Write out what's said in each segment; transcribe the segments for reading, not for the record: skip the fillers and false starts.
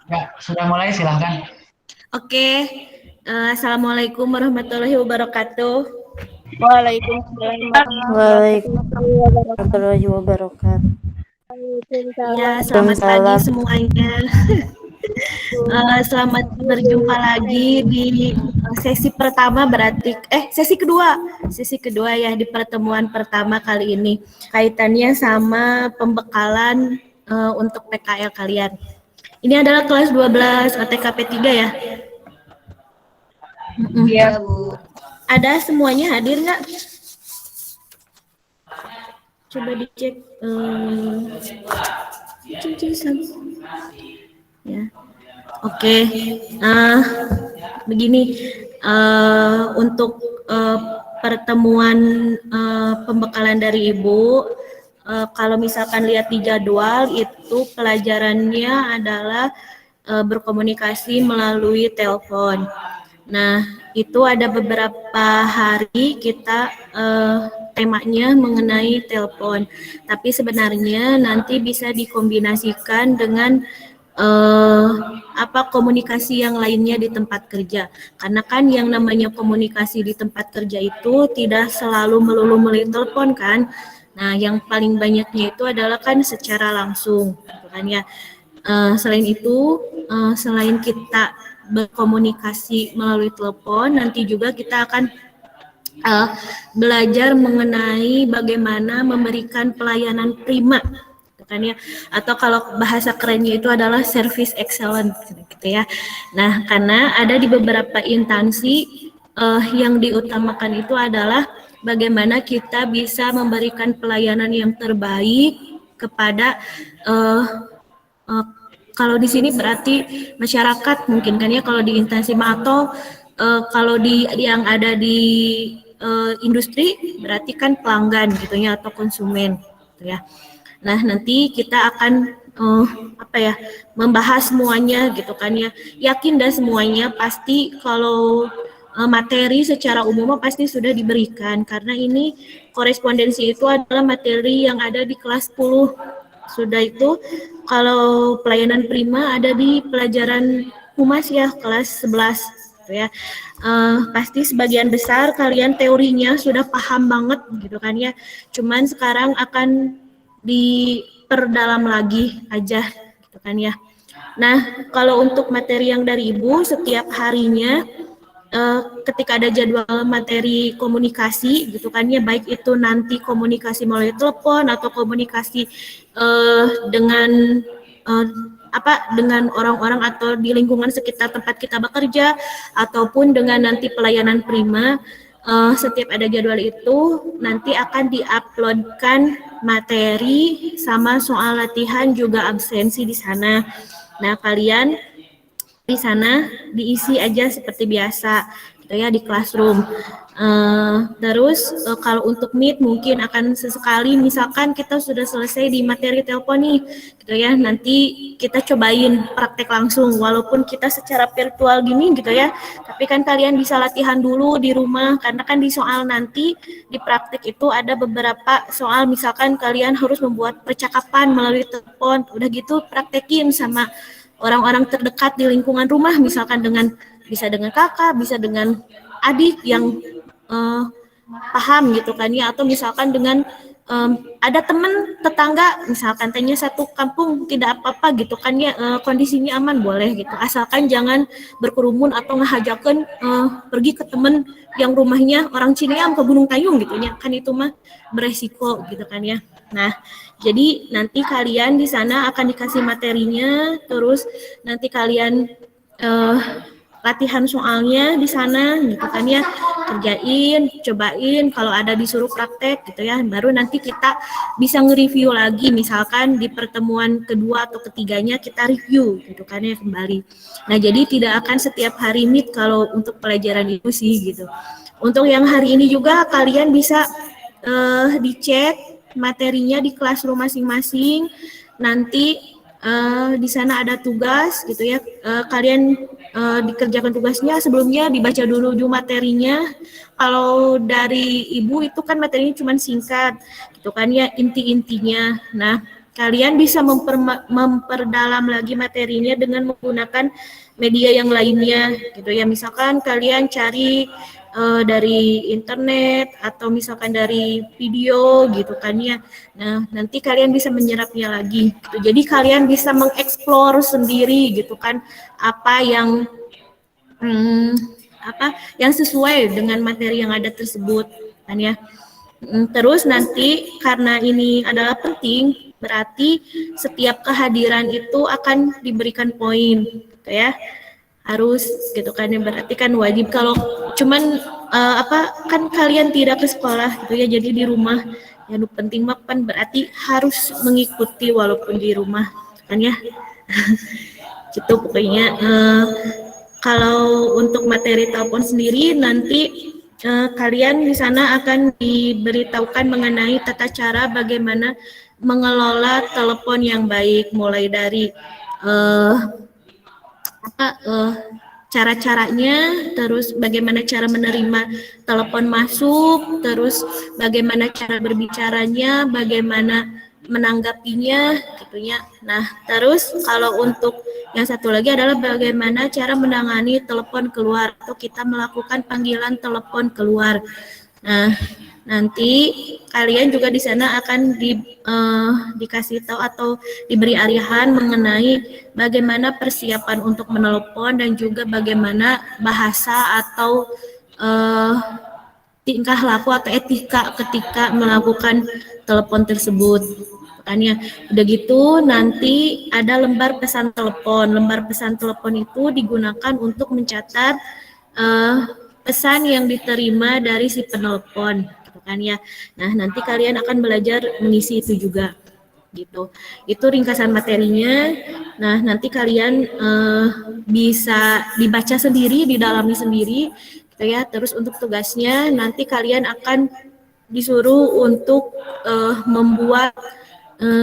Ya, sudah mulai silahkan. Oke, Assalamualaikum warahmatullahi wabarakatuh. Waalaikumsalam Waalaikumsalam warahmatullahi wabarakatuh. warahmatullahi wabarakatuh. Ya, Waalaikumsalam. selamat pagi Waalaikumsalam. semuanya. Selamat berjumpa lagi di sesi pertama berarti, sesi kedua ya di pertemuan pertama kali ini. Kaitannya sama pembekalan untuk PKL kalian. Ini adalah kelas 12 OTKP 3 ya. Iya, Bu. Ada semuanya hadir nggak? Coba dicek. Ya, oke. Begini, untuk pertemuan pembekalan dari Ibu, kalau misalkan lihat di jadwal itu pelajarannya adalah berkomunikasi melalui telepon. Nah, itu ada beberapa hari kita temanya mengenai telepon. Tapi sebenarnya nanti bisa dikombinasikan dengan komunikasi yang lainnya di tempat kerja. Karena kan yang namanya komunikasi di tempat kerja itu tidak selalu melulu melalui telepon kan. Nah, yang paling banyaknya itu adalah kan secara langsung, gitu kan ya. Selain itu, selain kita berkomunikasi melalui telepon, nanti juga kita akan belajar mengenai bagaimana memberikan pelayanan prima, gitu kan ya. Atau kalau bahasa kerennya itu adalah service excellent, gitu ya. Nah, karena ada di beberapa instansi yang diutamakan itu adalah bagaimana kita bisa memberikan pelayanan yang terbaik kepada kalau di sini berarti masyarakat mungkin kan ya, kalau di instansi atau kalau di yang ada di industri berarti kan pelanggan gitu ya, atau konsumen gitu ya. Nah, nanti kita akan membahas semuanya gitu kan ya. Yakin dah semuanya pasti kalau materi secara umum pasti sudah diberikan, karena ini korespondensi itu adalah materi yang ada di kelas 10. Sudah itu kalau pelayanan prima ada di pelajaran humas ya, kelas 11 gitu ya. Pasti sebagian besar kalian teorinya sudah paham banget gitu kan ya. Cuman sekarang akan diperdalam lagi aja gitu kan ya. Nah, kalau untuk materi yang dari Ibu setiap harinya ketika ada jadwal materi komunikasi gitu kan ya, baik itu nanti komunikasi melalui telepon atau komunikasi dengan uh, dengan orang-orang atau di lingkungan sekitar tempat kita bekerja, ataupun dengan nanti pelayanan prima, setiap ada jadwal itu nanti akan diuploadkan materi sama soal latihan juga absensi di sana. Nah, kalian di sana diisi aja seperti biasa gitu ya di classroom. Terus kalau untuk meet mungkin akan sesekali misalkan kita sudah selesai di materi telepon nih gitu ya, nanti kita cobain praktek langsung walaupun kita secara virtual gini gitu ya, tapi kan kalian bisa latihan dulu di rumah, karena kan di soal nanti di praktek itu ada beberapa soal misalkan kalian harus membuat percakapan melalui telepon, udah gitu praktekin sama orang-orang terdekat di lingkungan rumah, misalkan bisa dengan kakak, bisa dengan adik yang paham gitu kan ya, atau misalkan dengan ada teman tetangga misalkan tanya satu kampung, tidak apa-apa gitu kan ya, kondisinya aman boleh gitu, asalkan jangan berkerumun atau ngehajakan pergi ke teman yang rumahnya orang Cineam ke Gunung Tayung gitu ya, kan itu mah beresiko gitu kan ya. Nah, jadi nanti kalian di sana akan dikasih materinya, terus nanti kalian latihan soalnya di sana gitu kan ya, kerjain, cobain, kalau ada disuruh praktek gitu ya, baru nanti kita bisa nge-review lagi, misalkan di pertemuan kedua atau ketiganya kita review gitu kan ya kembali. Nah, jadi tidak akan setiap hari meet kalau untuk pelajaran itu sih gitu. Untuk yang hari ini juga kalian bisa dicek materinya di classroom masing-masing. Nanti di sana ada tugas gitu ya. Kalian dikerjakan tugasnya, sebelumnya dibaca dulu materinya. Kalau dari Ibu itu kan materinya cuma singkat gitu kan ya, inti-intinya. Nah, kalian bisa memperdalam lagi materinya dengan menggunakan media yang lainnya gitu ya. Misalkan kalian cari dari internet atau misalkan dari video gitu kan ya. Nah, nanti kalian bisa menyerapnya lagi gitu. Jadi kalian bisa mengeksplor sendiri gitu kan apa yang yang sesuai dengan materi yang ada tersebut kan ya. Terus nanti karena ini adalah penting, berarti setiap kehadiran itu akan diberikan poin, gitu ya. Harus gitu kan ya, berarti kan wajib. Kalau cuman kan kalian tidak ke sekolah gitu ya, jadi di rumah yang penting makan berarti harus mengikuti walaupun di rumah kan ya. Gitu pokoknya. Kalau untuk materi telepon sendiri nanti kalian di sana akan diberitahukan mengenai tata cara bagaimana mengelola telepon yang baik, mulai dari cara-caranya, terus bagaimana cara menerima telepon masuk, terus bagaimana cara berbicaranya, bagaimana menanggapinya, gitu ya. Nah, terus kalau untuk yang satu lagi adalah bagaimana cara menangani telepon keluar atau kita melakukan panggilan telepon keluar. Nah, nanti kalian juga di sana akan dikasih tahu atau diberi arahan mengenai bagaimana persiapan untuk menelepon dan juga bagaimana bahasa atau tingkah laku atau etika ketika melakukan telepon tersebut. Makanya udah gitu nanti ada lembar pesan telepon. Lembar pesan telepon itu digunakan untuk mencatat pesan yang diterima dari si penelpon, gitu kan ya. Nah, nanti kalian akan belajar mengisi itu juga, gitu. Itu ringkasan materinya. Nah, nanti kalian bisa dibaca sendiri, didalami sendiri, gitu ya. Terus untuk tugasnya nanti kalian akan disuruh untuk membuat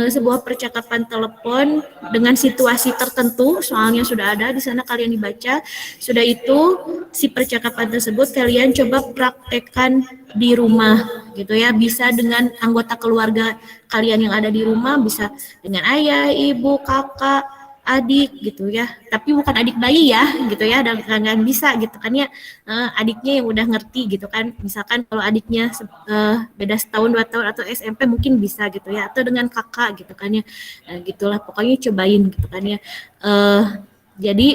sebuah percakapan telepon dengan situasi tertentu, soalnya sudah ada di sana kalian dibaca. Sudah itu si percakapan tersebut kalian coba praktekkan di rumah gitu ya, bisa dengan anggota keluarga kalian yang ada di rumah, bisa dengan ayah, ibu, kakak, adik gitu ya, tapi bukan adik bayi ya gitu ya, dan nggak bisa gitu kan ya, adiknya yang udah ngerti gitu kan, misalkan kalau adiknya beda setahun 2 tahun atau SMP mungkin bisa gitu ya, atau dengan kakak gitu kan ya, nah, gitulah pokoknya cobain gitu kan ya. Jadi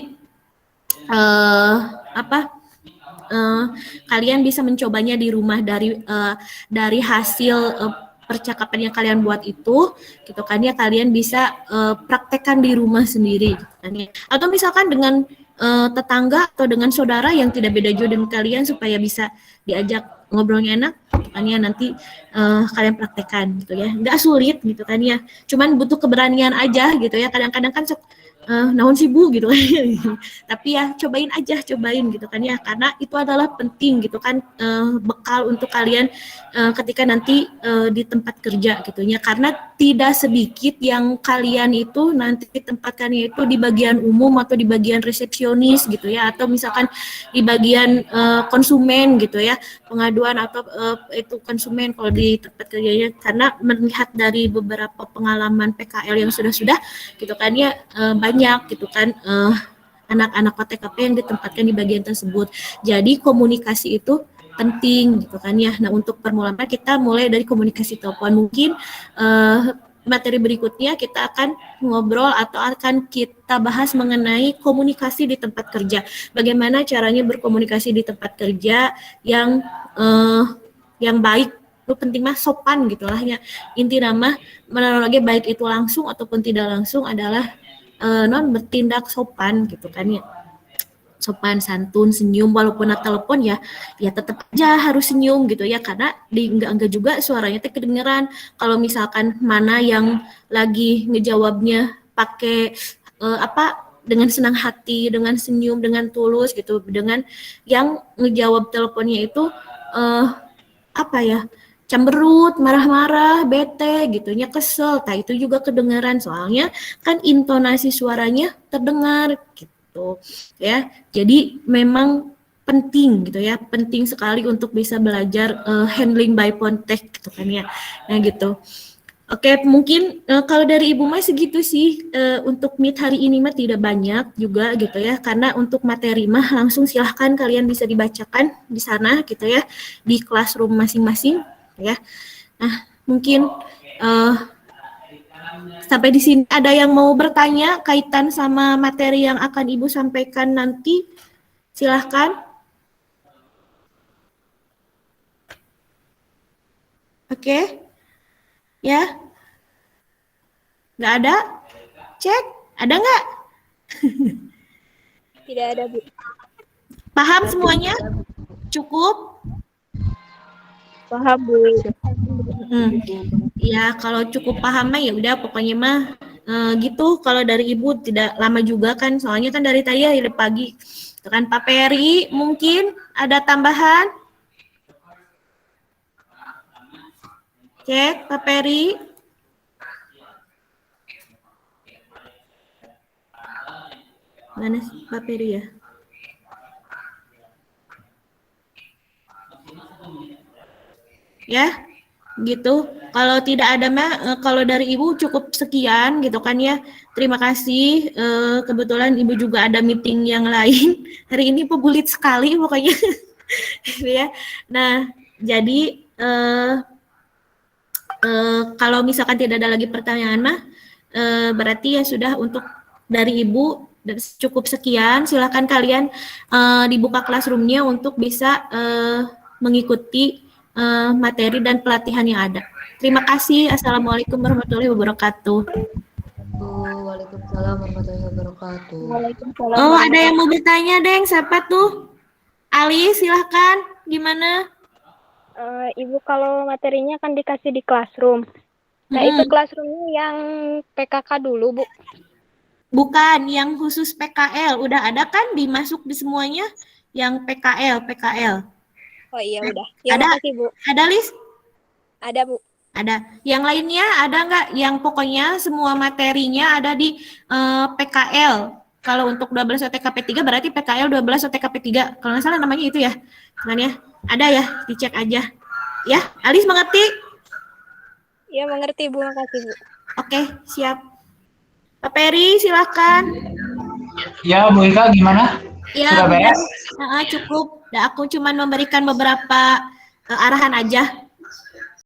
kalian bisa mencobanya di rumah dari hasil percakapan yang kalian buat itu, gitu kan ya, kalian bisa praktekkan di rumah sendiri, gitu kan ya. Atau misalkan dengan tetangga atau dengan saudara yang tidak beda jauh dengan kalian supaya bisa diajak ngobrolnya enak, gitu kan ya, nanti kalian praktekkan gitu ya. Nggak sulit gitu kan ya, cuman butuh keberanian aja gitu ya. Kadang-kadang kan naon sibuk gitu kan. Tapi ya cobain aja, cobain gitu kan ya, karena itu adalah penting gitu kan, bekal untuk kalian ketika nanti di tempat kerja gitu ya, karena tidak sedikit yang kalian itu nanti ditempatkannya itu di bagian umum atau di bagian resepsionis gitu ya, atau misalkan di bagian konsumen gitu ya, pengaduan atau itu konsumen kalau di tempat kerjanya, karena melihat dari beberapa pengalaman PKL yang sudah gitu kan ya, banyak gitu kan anak-anak PTKP yang ditempatkan di bagian tersebut. Jadi komunikasi itu penting gitu kan ya. Nah, untuk permulaan kita mulai dari komunikasi telepon. Mungkin materi berikutnya kita akan ngobrol atau akan kita bahas mengenai komunikasi di tempat kerja. Bagaimana caranya berkomunikasi di tempat kerja yang baik. Itu penting mah sopan gitu lah ya. Inti nama menologi baik itu langsung ataupun tidak langsung adalah bertindak sopan gitu kan ya, sopan, santun, senyum, walaupun telepon ya tetap aja harus senyum gitu ya, karena enggak juga suaranya teh kedengeran kalau misalkan mana yang lagi ngejawabnya pakai dengan senang hati, dengan senyum, dengan tulus gitu, dengan yang ngejawab teleponnya itu cemberut, marah-marah, bete gitunya, kesel. Nah, itu juga kedengaran soalnya kan intonasi suaranya terdengar gitu ya. Jadi memang penting gitu ya, penting sekali untuk bisa belajar handling by phone tech gitu kan ya. Nah gitu. Oke, mungkin kalau dari Ibu Mai segitu sih untuk meet hari ini mah tidak banyak juga gitu ya, karena untuk materi mah langsung silahkan kalian bisa dibacakan di sana gitu ya, di classroom masing-masing ya. Nah, mungkin eh, sampai di sini ada yang mau bertanya kaitan sama materi yang akan Ibu sampaikan nanti, silahkan. Oke, ya, nggak ada? Cek, ada nggak? Tidak ada, Bu. Paham semuanya? Cukup? Paham, Bu. Ya, kalau cukup paham mah ya udah pokoknya mah gitu. Kalau dari Ibu tidak lama juga kan, soalnya kan dari tadi ya dari pagi. Kan Pak Peri mungkin ada tambahan? Cek Pak Peri. Mana sih Pak Peri ya? Ya, gitu. Kalau tidak ada mah, kalau dari Ibu cukup sekian gitu kan ya. Terima kasih. Kebetulan Ibu juga ada meeting yang lain. Hari ini pebulit sekali pokoknya. Gitu ya. Nah, jadi kalau misalkan tidak ada lagi pertanyaan mah, berarti ya sudah untuk dari Ibu cukup sekian. Silakan kalian dibuka classroom-nya untuk bisa mengikuti materi dan pelatihan yang ada. Terima kasih. Assalamualaikum warahmatullahi wabarakatuh. Waalaikumsalam warahmatullahi wabarakatuh. Waalaikumsalam. Oh, ada yang mau bertanya, Deng? Siapa tuh? Ali, silahkan. Gimana? Ibu kalau materinya kan dikasih di classroom. Nah, itu classroomnya yang PKK dulu, Bu. Bukan, yang khusus PKL. Udah ada kan dimasuk di semuanya? Yang PKL. Oh iya, udah. Ya, Ada? makasih, Bu. Ada, Lis? Ada, Bu. Ada. Yang lainnya ada nggak? Yang pokoknya semua materinya ada di PKL. Kalau untuk 12 OTKP 3 berarti PKL 12 OTKP 3. Kalau nggak salah namanya itu ya. Kan ya? Ada ya? Dicek aja. Ya, Alis mengerti? Ya, mengerti, Bu. Makasih, Bu. Oke, siap. Pak Peri, silahkan. Ya, Bu Ika gimana? Ya, Sudah beres? cukup. Nah, aku cuma memberikan beberapa arahan aja.